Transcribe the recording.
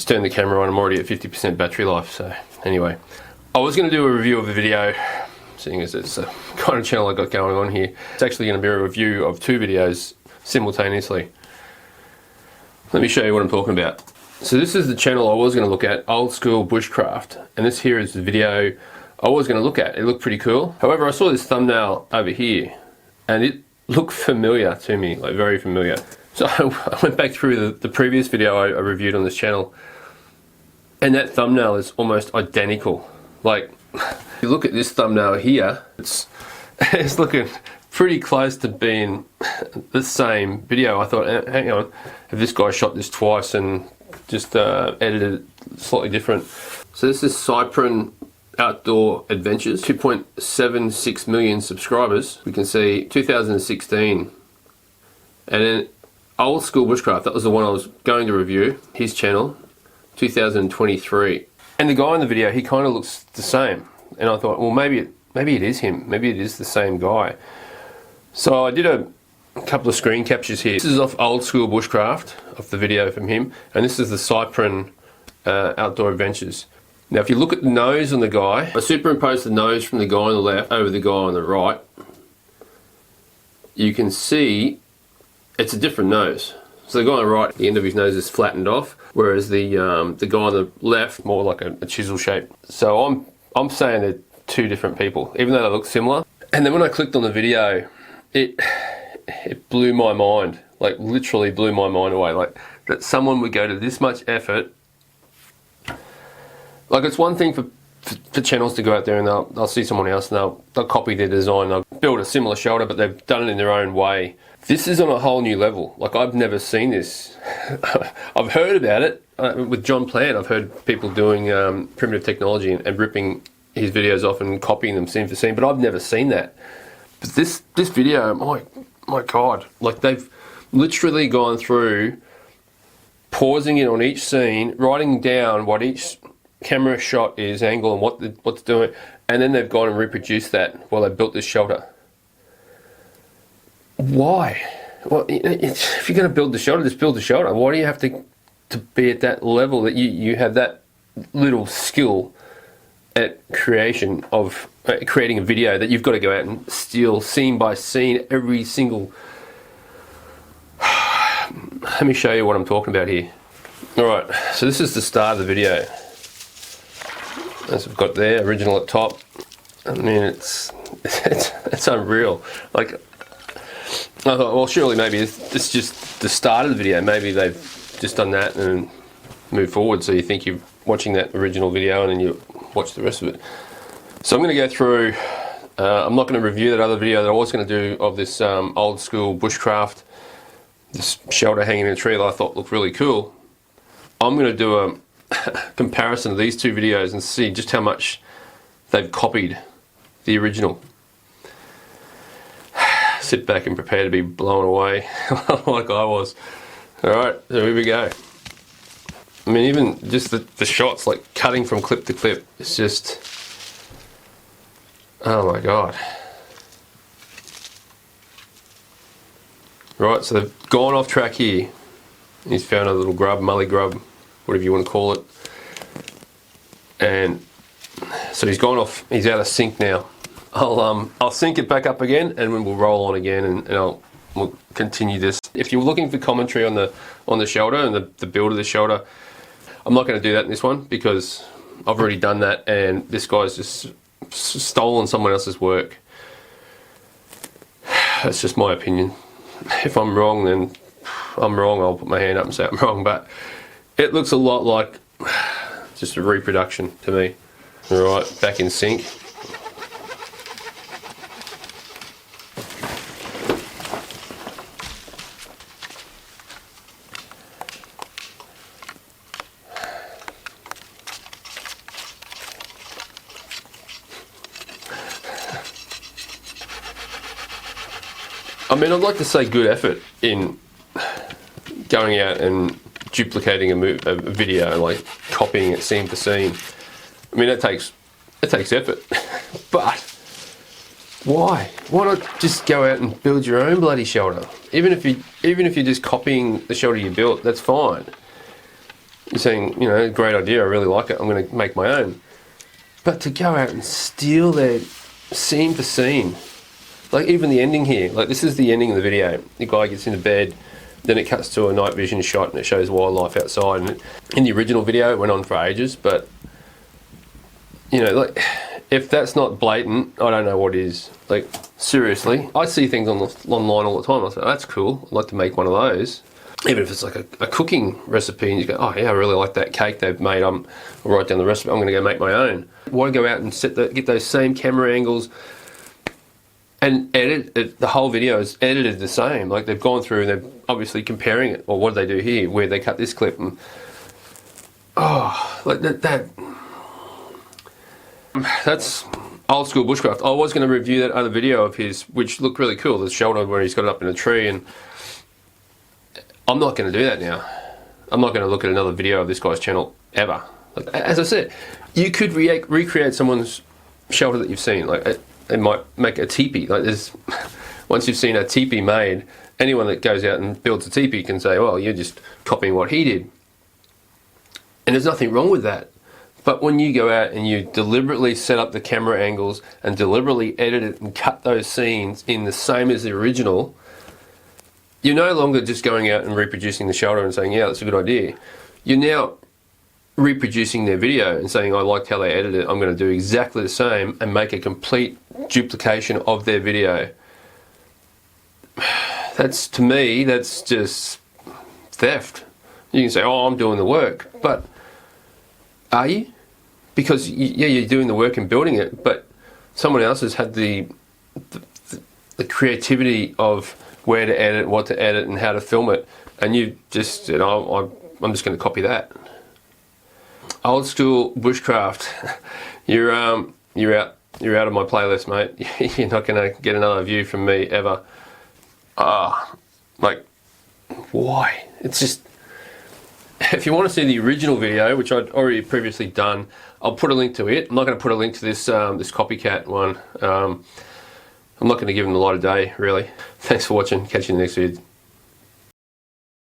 Just turned the camera on, I'm already at 50% battery life, so anyway. I was going to do a review of the video, seeing as it's a kind of channel I got going on here. It's actually going to be a review of 2 videos simultaneously. Let me show you what I'm talking about. So this is the channel I was going to look at, Old School Bushcraft, and this here is the video I was going to look at. It looked pretty cool. However, I saw this thumbnail over here, and it looked familiar to me, like very familiar. So I went back through the previous video I reviewed on this channel, and that thumbnail is almost identical. Like, if you look at this thumbnail here, it's looking pretty close to being the same video. I thought, hang on, have this guy shot this twice and just edited it slightly different? So this is Cyprien Outdoor Adventures, 2.76 million subscribers. We can see 2016, and then Old School Bushcraft, that was the one I was going to review, his channel, 2023. And the guy in the video, he kind of looks the same. And I thought, well, maybe it is him. Maybe it is the same guy. So I did a couple of screen captures here. This is off Old School Bushcraft, off the video from him. And this is the Cyprien Outdoor Adventures. Now, if you look at the nose on the guy, I superimposed the nose from the guy on the left over the guy on the right. You can see it's a different nose. So the guy on the right, the end of his nose is flattened off, whereas the guy on the left, more like a chisel shape. So I'm saying they're 2 different people, even though they look similar. And then when I clicked on the video, it blew my mind, like literally blew my mind away. Like that someone would go to this much effort. Like, it's one thing for channels to go out there and they'll see someone else and they'll copy their design, they'll build a similar shoulder, but they've done it in their own way. This is on a whole new level. Like, I've never seen this. I've heard about it with John Plant. I've heard people doing primitive technology and ripping his videos off and copying them scene for scene, but I've never seen that. But this video, my God, like they've literally gone through pausing it on each scene, writing down what each camera shot is, angle, and what's doing, and then they've gone and reproduced that while they built this shelter. Why? Well, if you're going to build the shelter, just build the shelter. Why do you have to be at that level, that you have that little skill at creation of creating a video, that you've got to go out and steal scene by scene every single... Let me show you what I'm talking about here. Alright, so this is the start of the video. As we've got there, original at top. I mean, it's unreal. Like, I thought, well, surely maybe it's just the start of the video. Maybe they've just done that and moved forward, so you think you're watching that original video and then you watch the rest of it. So I'm going to go through, I'm not going to review that other video that I was going to do of this Old School Bushcraft, this shelter hanging in a tree that I thought looked really cool. I'm going to do a comparison of these 2 videos and see just how much they've copied the original. Sit back and prepare to be blown away like I was. Alright, so here we go. I mean, even just the shots, like cutting from clip to clip, it's just, oh my God. Right, so they've gone off track here. He's found a little grub, mully grub, whatever you want to call it. And so he's gone off, he's out of sync now. I'll sync it back up again and we'll roll on again, and we'll continue this. If you're looking for commentary on the shelter and the build of the shelter, I'm not going to do that in this one because I've already done that, and this guy's just stolen someone else's work. That's just my opinion. If I'm wrong, then I'm wrong. I'll put my hand up and say I'm wrong, but it looks a lot like just a reproduction to me. Alright, back in sync. I mean, I'd like to say good effort in going out and duplicating a video, like copying it scene for scene. I mean, that takes effort. But why? Why not just go out and build your own bloody shelter? Even if you're just copying the shelter you built, that's fine. you're saying, you know, great idea, I really like it, I'm going to make my own. But to go out and steal their scene for scene, like even the ending here, like this is the ending of the video. The guy gets into bed, then it cuts to a night vision shot and it shows wildlife outside. And in the original video, it went on for ages, but you know, like if that's not blatant, I don't know what is. Like seriously, I see things online all the time. I say, oh, that's cool, I'd like to make one of those. Even if it's like a cooking recipe and you go, oh yeah, I really like that cake they've made, I'll write down the recipe, I'm going to go make my own. Why go out and get those same camera angles and edit it? The whole video is edited the same. Like they've gone through and they're obviously comparing it. Well, what did they do here? Where they cut this clip? And oh, like that's Old School Bushcraft. I was going to review that other video of his, which looked really cool. The shoulder where he's got it up in a tree, and I'm not going to do that now. I'm not going to look at another video of this guy's channel ever. Like, as I said, you could recreate someone's shelter that you've seen. Like they might make a teepee. Like there's, once you've seen a teepee made, anyone that goes out and builds a teepee can say, well, you're just copying what he did. And there's nothing wrong with that. But when you go out and you deliberately set up the camera angles and deliberately edit it and cut those scenes in the same as the original, you're no longer just going out and reproducing the shelter and saying, yeah, that's a good idea. You're now reproducing their video and saying, I liked how they edited it, I'm going to do exactly the same and make a complete duplication of their video. That's, to me, that's just theft. You can say, oh, I'm doing the work, but are you? Because yeah, you're doing the work and building it, but someone else has had the creativity of where to edit, what to edit, and how to film it, and you just said, oh, I'm just going to copy that. Old School Bushcraft, you're out of my playlist, mate. You're not going to get another view from me ever. Like, why? It's just, if you want to see the original video, which I'd already previously done, I'll put a link to it. I'm not going to put a link to this this copycat one. I'm not going to give them the light of day, really. Thanks for watching. Catch you in the next video.